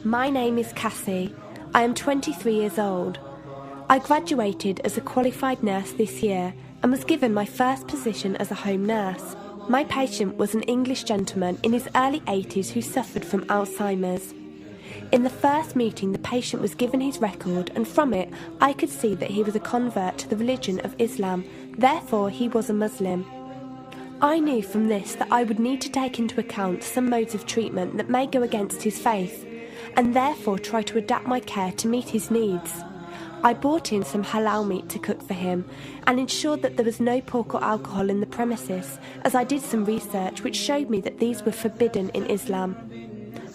My name is Cassie. I am 23 years old. I graduated as a qualified nurse this year and was given my first position as a home nurse. My patient was an English gentleman in his early 80s who suffered from Alzheimer's. In the first meeting, the patient was given his record, and from it I could see that he was a convert to the religion of Islam, therefore he was a Muslim. I knew from this that I would need to take into account some modes of treatment that may go against his faith, and therefore try to adapt my care to meet his needs. I bought in some halal meat to cook for him and ensured that there was no pork or alcohol in the premises, as I did some research which showed me that these were forbidden in Islam.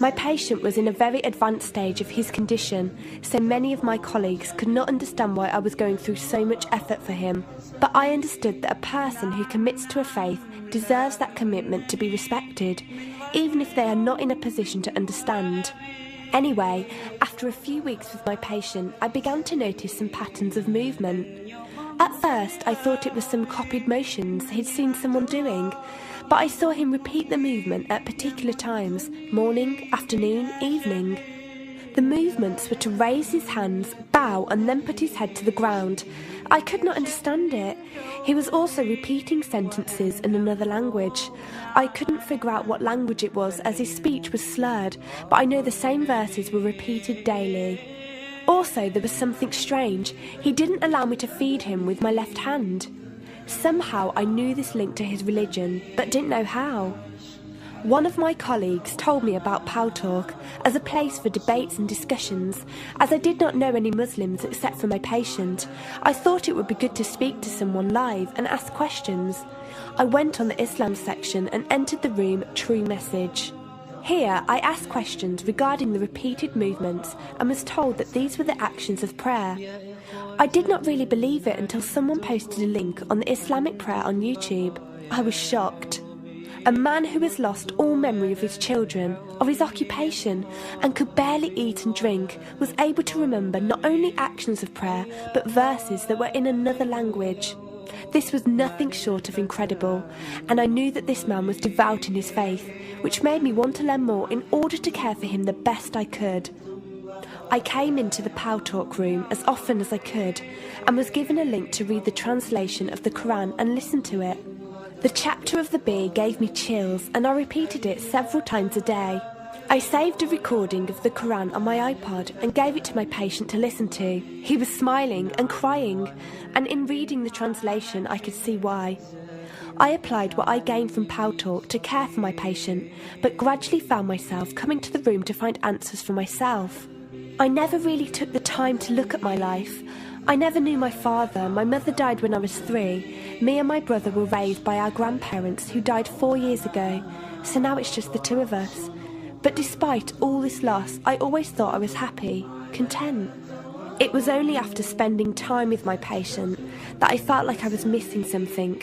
My patient was in a very advanced stage of his condition, so many of my colleagues could not understand why I was going through so much effort for him. But I understood that a person who commits to a faith deserves that commitment to be respected, even if they are not in a position to understand. Anyway, after a few weeks with my patient, I began to notice some patterns of movement. At first, I thought it was some copied motions he'd seen someone doing, but I saw him repeat the movement at particular times: morning, afternoon, evening. The movements were to raise his hands, bow, and then put his head to the ground. I could not understand it. He was also repeating sentences in another language. I couldn't figure out what language it was, as his speech was slurred, but I know the same verses were repeated daily. Also, there was something strange. He didn't allow me to feed him with my left hand. Somehow I knew this linked to his religion, but didn't know how. One of my colleagues told me about Paltalk as a place for debates and discussions. As I did not know any Muslims except for my patient, I thought it would be good to speak to someone live and ask questions. I went on the Islam section and entered the room True Message. Here I asked questions regarding the repeated movements and was told that these were the actions of prayer. I did not really believe it until someone posted a link on the Islamic prayer on YouTube. I was shocked. A man who has lost all memory of his children, of his occupation, and could barely eat and drink, was able to remember not only actions of prayer, but verses that were in another language. This was nothing short of incredible, and I knew that this man was devout in his faith, which made me want to learn more in order to care for him the best I could. I came into the Paltalk room as often as I could, and was given a link to read the translation of the Quran and listen to it. The chapter of the bee gave me chills, and I repeated it several times a day. I saved a recording of the Quran on my iPod and gave it to my patient to listen to. He was smiling and crying, and in reading the translation I could see why. I applied what I gained from Paltalk to care for my patient, but gradually found myself coming to the room to find answers for myself. I never really took the time to look at my life. I never knew my father. My mother died when I was 3. Me and my brother were raised by our grandparents who died 4 years ago, so now it's just the two of us. But despite all this loss, I always thought I was happy, content. It was only after spending time with my patient that I felt like I was missing something.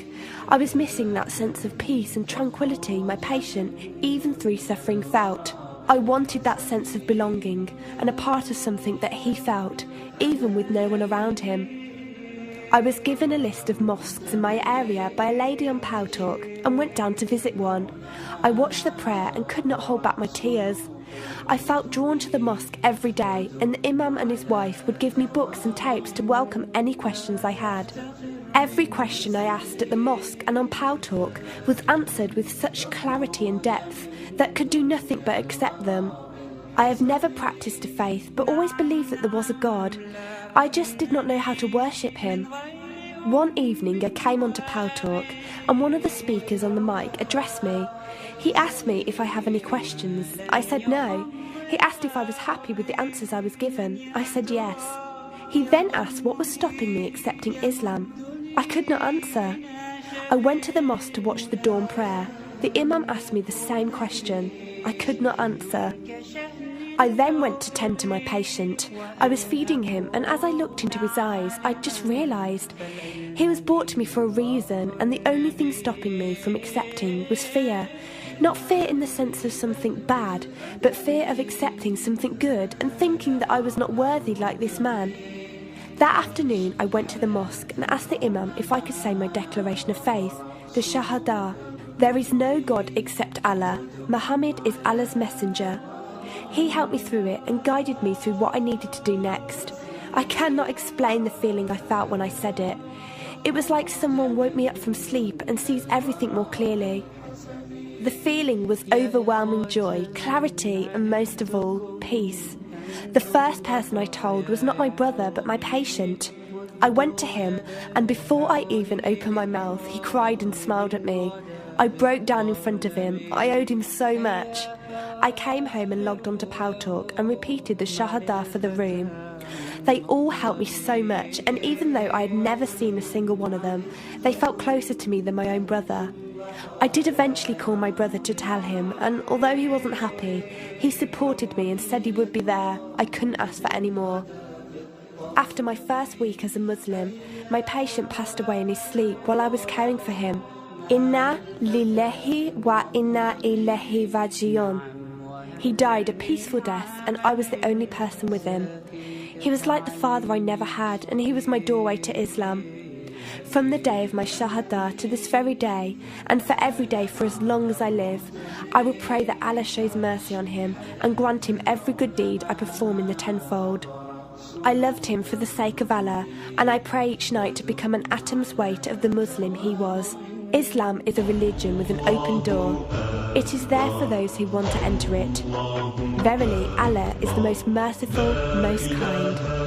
I was missing that sense of peace and tranquility my patient, even through suffering, felt. I wanted that sense of belonging and a part of something that he felt, even with no one around him. I was given a list of mosques in my area by a lady on Paltalk and went down to visit one. I watched the prayer and could not hold back my tears. I felt drawn to the mosque every day, and the imam and his wife would give me books and tapes to welcome any questions I had. Every question I asked at the mosque and on Paltalk was answered with such clarity and depth that could do nothing but accept them. I have never practiced a faith, but always believed that there was a God. I just did not know how to worship him. One evening I came onto Paltalk, and one of the speakers on the mic addressed me. He asked me if I have any questions. I said no. He asked if I was happy with the answers I was given. I said yes. He then asked what was stopping me accepting Islam. I could not answer. I went to the mosque to watch the dawn prayer. The imam asked me the same question. I could not answer. I then went to tend to my patient. I was feeding him, and as I looked into his eyes, I just realised he was brought to me for a reason, and the only thing stopping me from accepting was fear. Not fear in the sense of something bad, but fear of accepting something good and thinking that I was not worthy like this man. That afternoon I went to the mosque and asked the imam if I could say my declaration of faith, the Shahada. There is no God except Allah. Muhammad is Allah's messenger. He helped me through it and guided me through what I needed to do next. I cannot explain the feeling I felt when I said it. It was like someone woke me up from sleep and sees everything more clearly. The feeling was overwhelming joy, clarity, and most of all, peace. The first person I told was not my brother, but my patient. I went to him, and before I even opened my mouth, he cried and smiled at me. I broke down in front of him. I owed him so much. I came home and logged onto Paltalk and repeated the Shahada for the room. They all helped me so much, and even though I had never seen a single one of them, they felt closer to me than my own brother. I did eventually call my brother to tell him, and although he wasn't happy, he supported me and said he would be there. I couldn't ask for any more. After my first week as a Muslim, my patient passed away in his sleep while I was caring for him. Inna lillahi wa inna ilaihi raji'un. He died a peaceful death, and I was the only person with him. He was like the father I never had, and he was my doorway to Islam. From the day of my Shahada to this very day, and for every day for as long as I live, I will pray that Allah shows mercy on him and grant him every good deed I perform in the tenfold. I loved him for the sake of Allah, and I pray each night to become an atom's weight of the Muslim he was. Islam is a religion with an open door. It is there for those who want to enter it. Verily, Allah is the most merciful, most kind.